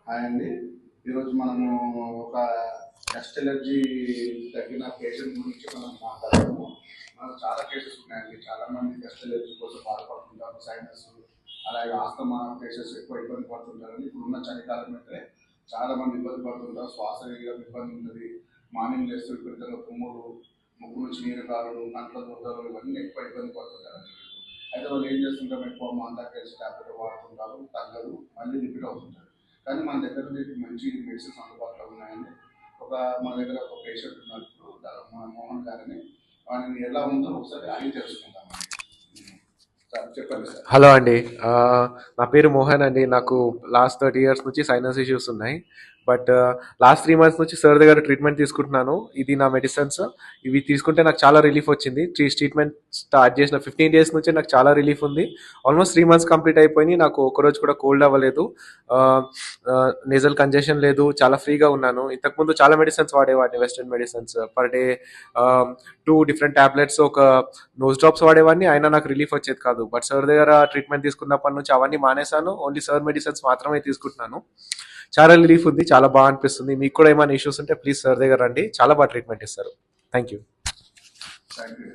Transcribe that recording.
Hi అండి. ఈరోజు మనము ఒక డస్ట్ ఎలర్జీ తగ్గిన పేషెంట్ గురించి మనం మాట్లాడతాము. మనకు చాలా కేసెస్ ఉన్నాయండి. చాలామంది డస్ట్ ఎలర్జీ కోసం బాధపడుతుంటారు. సైనస్ అలాగే ఆస్తమా పేషెంట్స్ ఎక్కువ ఇబ్బంది పడుతుంటారని ఇప్పుడున్న చలికాలం అయితే చాలామంది ఇబ్బంది పడుతుంటారు. శ్వాస వేయడం ఇబ్బంది ఉంటుంది. మార్నింగ్ లేస్తూ విపరీతంగా తుమ్ములు, ముక్కు నుంచి నీరు కారడం, కంట్ల దురదలు ఇవన్నీ ఎక్కువ ఇబ్బంది పడుతుంటారు. అయితే వాళ్ళు ఏం చేస్తుంటారు, ఎక్కువ మాంతా కలిసి టాబ్లెట్ వాడుతుంటారు, తగ్గదు, మళ్ళీ రిపీట్ అవుతుంటారు. కానీ మన దగ్గర మంచి మెడిసిన్స్ అందుబాటులో ఉన్నాయండి. మన దగ్గర ఒక పేషెంట్ ఉన్నారు ఇప్పుడు, మన మోహన్ గారిని. వాడిని ఎలా ఉందో ఒకసారి అడిగి తెలుసుకుందామండి. సార్ చెప్పండి సార్. హలో అండి. నా పేరు మోహన్ అండి. నాకు లాస్ట్ 30 years నుంచి సైనస్ ఇష్యూస్ ఉన్నాయి. బట్ లాస్ట్ 3 months నుంచి సార్ దగ్గర ట్రీట్మెంట్ తీసుకుంటున్నాను. ఇది నా మెడిసిన్స్. ఇవి తీసుకుంటే నాకు చాలా రిలీఫ్ వచ్చింది. ట్రీట్మెంట్ స్టార్ట్ చేసిన 15 days నుంచే నాకు చాలా రిలీఫ్ ఉంది. ఆల్మోస్ట్ 3 months కంప్లీట్ అయిపోయి నాకు ఒకరోజు కూడా కోల్డ్ అవ్వలేదు. నేజల్ కంజెషన్ లేదు. చాలా ఫ్రీగా ఉన్నాను. ఇంతకుముందు చాలా మెడిసిన్స్ వాడేవాడిని, western medicines. Per day 2 different tablets, ఒక నోస్ డ్రాప్స్ వాడేవాడిని. అయినా నాకు రిలీఫ్ వచ్చేది కాదు. బట్ సార్ దగ్గర ట్రీట్మెంట్ తీసుకున్నప్పటి నుంచి అవన్నీ మానేశాను. ఓన్లీ సార్ మెడిసిన్స్ మాత్రమే తీసుకుంటున్నాను. చాలా రిలీఫ్ ఉంది. చాలా బాగా అనిపిస్తుంది. మీకు కూడా ఏమైనా ఇష్యూస్ ఉంటే ప్లీజ్ సార్ దగ్గర రండి. చాలా బాగా ట్రీట్మెంట్ ఇస్తారు. Thank you. Thank you.